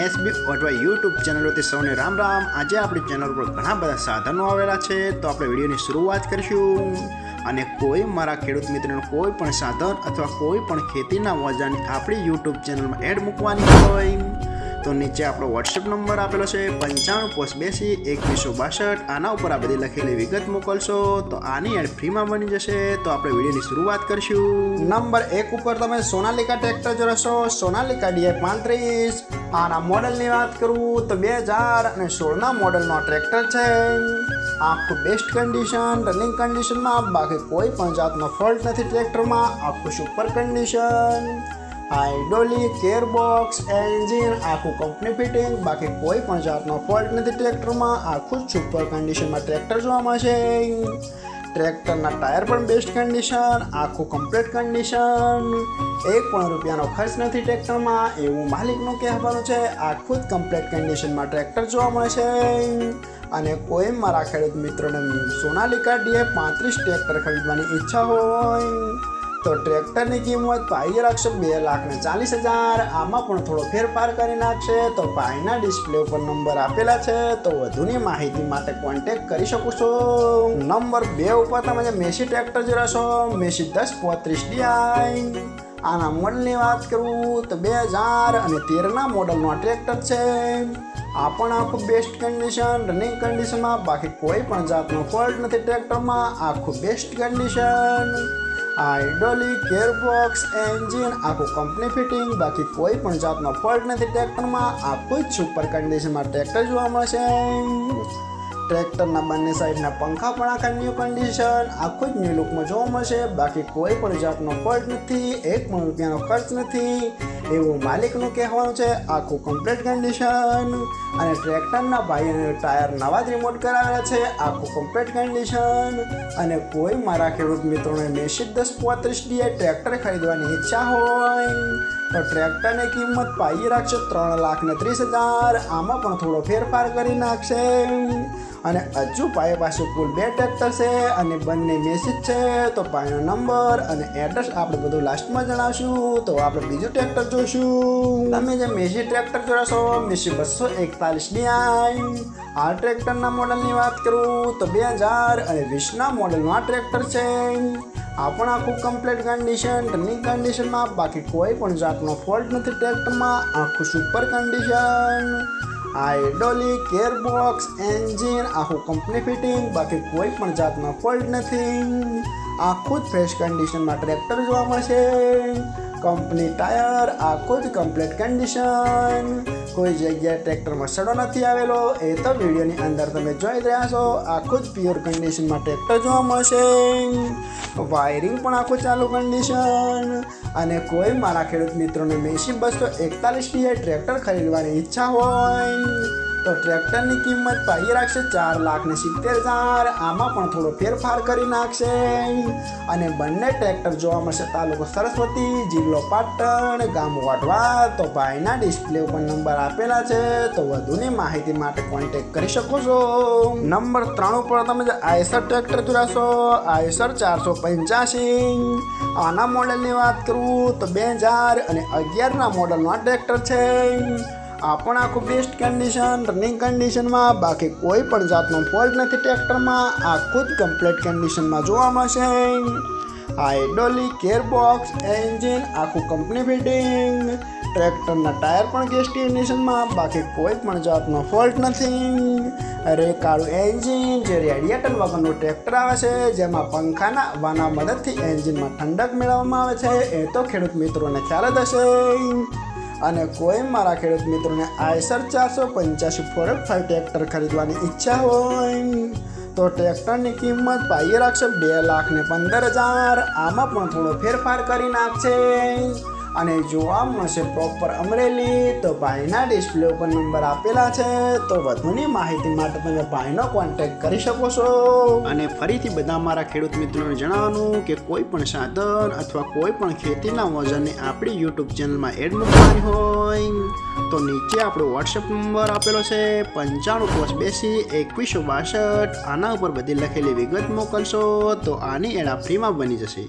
SB અથવા YouTube ચેનલોથી સૌને રામ રામ। આજે આપણી ચેનલ પર ઘણા બધા સાધનો આવેલા છે, તો આપણે વિડીયોની શરૂઆત કરીશું। અને કોઈ મારા ખેડૂત મિત્રોને કોઈ પણ સાધન અથવા કોઈ પણ ખેતીના ઓજારની આપણી યુટ્યુબ ચેનલમાં એડ મૂકવાની હોય તો નીચે આપણો વોટ્સએપ નંબર આપેલો છે 95822162। આના ઉપર આ બધી લખેલી વિગત મોકલશો તો આની એડ ફ્રીમાં બની જશે। તો આપણે વિડીયોની શરૂઆત કરીશું। નંબર 1 ઉપર તમે સોનાલિકા ટ્રેક્ટર જોશો, સોનાલિકા DI35। આના મોડલની વાત કરું તો 2016ના મોડલનો ટ્રેક્ટર છે। આખું બેસ્ટ કન્ડિશન, રનિંગ કન્ડિશનમાં, બાકી કોઈ પણ જાતનો ફોલ્ટ નથી ટ્રેક્ટરમાં। આખું super condition, hydraulic, gearbox, engine આખું કંપની ફિટિંગ, બાકી કોઈ પણ જાતનો ફોલ્ટ નથી ટ્રેક્ટરમાં। આખું સુપર કન્ડિશનમાં ટ્રેક્ટર જોવા મળશે। ટ્રેક્ટરના ટાયર પણ બેસ્ટ કન્ડિશન, આખું કમ્પ્લીટ કન્ડિશન, એક પણ રૂપિયાનો ખર્ચ નથી ટ્રેક્ટરમાં એવું માલિકનું કહેવાનું છે। આખું જ કમ્પ્લીટ કન્ડિશનમાં ટ્રેક્ટર જોવા મળશે। અને કોઈ મારા ખેડૂત મિત્રોને સોનાલિકા DI35 ટ્રેક્ટર ખરીદવાની ઈચ્છા હોય તો ટ્રેક્ટરની કિંમત ભાઈ રાખશે 2,40,000। આમાં પણ થોડો ફેરફાર કરી નાખશે। તો ભાઈના ડિસ્પ્લે ઉપર નંબર આપેલા છે, તો વધુની માહિતી માટે કોન્ટેક્ટ કરી શકો છો। નંબર 2 ઉપર તમે જે મેસી ટ્રેક્ટર જોશો, મેસી 1035 DI। આના મોડલની વાત કરું તો 2013ના મોડલનો ટ્રેક્ટર છે। આ પણ આખું બેસ્ટ કન્ડિશન, રનિંગ કન્ડિશનમાં, બાકી કોઈ પણ જાતનો ફોલ્ટ નથી ટ્રેક્ટરમાં। આખું best condition, hydraulic, gearbox, engine આખું કંપની ફિટિંગ, બાકી કોઈ પણ જાતનો ફોલ્ટ નથી ટ્રેક્ટરમાં। આખું જ સુપર કન્ડિશનમાં ટ્રેક્ટર જોવા મળશે। ટ્રેક્ટરના બંને સાઈડના પંખા પણ આખા ન્યૂ કન્ડિશન, આખું જ ન્યૂ લુકમાં જોવા મળશે। બાકી કોઈ પણ જાતનો ફોલ્ટ નથી, એક પણ રૂપિયાનો ખર્ચ નથી એવું માલિકનું કહેવાનું છે। આખું કમ્પ્લીટ કન્ડિશન, અને ટ્રેક્ટરના ભાઈને ટાયર નવા જ રિમોટ કરાવેલા છે। આખું કમ્પ્લીટ કન્ડિશન। અને કોઈ મારા ખેડૂત મિત્રોને મેસી 1035 DI ટ્રેક્ટર ખરીદવાની ઈચ્છા હોય તો ટ્રેક્ટરની કિંમત પાઈ રાખશે 3,30,000। આમાં પણ થોડો ફેરફાર કરી નાખશે। અને હજુ પાય પાસે કુલ 2 ટ્રેક્ટર છે અને બંને મેસી છે। તો પાયનો નંબર અને એડ્રેસ આપણે બધું લાસ્ટમાં જણાવશું। તો આપણે બીજું ટ્રેક્ટર જોઈશું। તમે જે મેસી ટ્રેક્ટર જોશો, મેસી 241 DI। આ ટ્રેક્ટરના મોડલની વાત કરું તો 2020ના મોડલનું આ ટ્રેક્ટર છે। આ પણ આખું કમ્પ્લીટ કન્ડિશન, રનિંગ કન્ડિશનમાં, બાકી કોઈ પણ જાતનો ફોલ્ટ નથી ટ્રેક્ટરમાં। આખું super condition, hydraulic, gearbox, engine આખું કંપની ફિટિંગ, બાકી કોઈ પણ જાતનો ફોલ્ટ નથી। આખું જ ફ્રેશ કન્ડિશનમાં ટ્રેક્ટર જોવા મળશે। કંપની ટાયર આખું જ કમ્પ્લીટ કન્ડિશન, કોઈ જગ્યાએ ટ્રેક્ટરમાં સડો નથી આવેલો એ તો વિડીયોની અંદર તમે જોઈ રહ્યા છો। આખું જ પ્યોર કન્ડિશનમાં ટ્રેક્ટર જોવા મળશે। વાયરિંગ પણ આખું ચાલુ કન્ડિશન। અને કોઈ મારા ખેડૂત મિત્રોને મેસી 241 DI ટ્રેક્ટર ખરીદવાની ઈચ્છા હોય તો ટ્રેક્ટરની કિંમત પાઈ રાખશે 4,70,000। આમાં પણ થોડો ફેરફાર કરી નાખશે। અને બંને ટ્રેક્ટર જોવા મળશે તાલુકો સરસ્વતી, જિલ્લો પાટણ, ગામ વાઢવા। તો ભાઈના ડિસ્પ્લે ઉપર નંબર આપેલા છે, તો વધુની માહિતી માટે કોન્ટેક્ટ કરી શકો છો। નંબર 3 ઉપર તમે જે આઈસર ટ્રેક્ટર જોશો, આઈસર 485। આના મોડલની વાત કરું તો 2011ના મોડલનો આ ટ્રેક્ટર છે। આ પણ આખું બેસ્ટ કન્ડિશન, રનિંગ કન્ડિશનમાં, બાકી કોઈ પણ જાતનો ફોલ્ટ નથી ટ્રેક્ટરમાં। આખું જ કમ્પ્લીટ કન્ડિશનમાં જોવા મળશે। હાઇડ્રોલિક, ગેરબોક્સ, એન્જિન આખું કંપની ફિટિંગ, ટ્રેક્ટરના ટાયર પણ બેસ્ટ કન્ડિશનમાં, બાકી કોઈ પણ જાતનો ફોલ્ટ નથી। રેકાળું એન્જિન, જે રેડિએટર વગરનું ટ્રેક્ટર આવે છે, જેમાં પંખાના હવાના મદદથી એન્જિનમાં ઠંડક મેળવવામાં આવે છે એ તો ખેડૂત મિત્રોને ખ્યાલ જ હશે। અને કોઈ મારા ખેડૂત મિત્રોને આઈસર 485 4F5 ટ્રેક્ટર ખરીદવાની ઈચ્છા હોય તો ટ્રેક્ટરની કિંમત પાઈ રાખશે 2,15,000। આમાં પણ થોડો ફેરફાર કરી નાખશે। અને જોવા મળશે પ્રોપર અમરેલી। તો ભાઈના ડિસ્પ્લે ઉપર નંબર આપેલા છે, તો વધુની માહિતી માટે તમે ભાઈનો કોન્ટેક્ટ કરી શકો છો। અને ફરીથી બધા મારા ખેડૂત મિત્રોને જણાવવાનું કે કોઈ પણ સાધન અથવા કોઈ પણ ખેતીના ઓજારને આપણી યુટ્યુબ ચેનલમાં એડ મૂકવાની હોય તો નીચે આપણો વોટ્સએપ નંબર આપેલો છે 95822162। આના ઉપર બધી લખેલી વિગત મોકલશો તો આની એડ ફ્રીમાં બની જશે।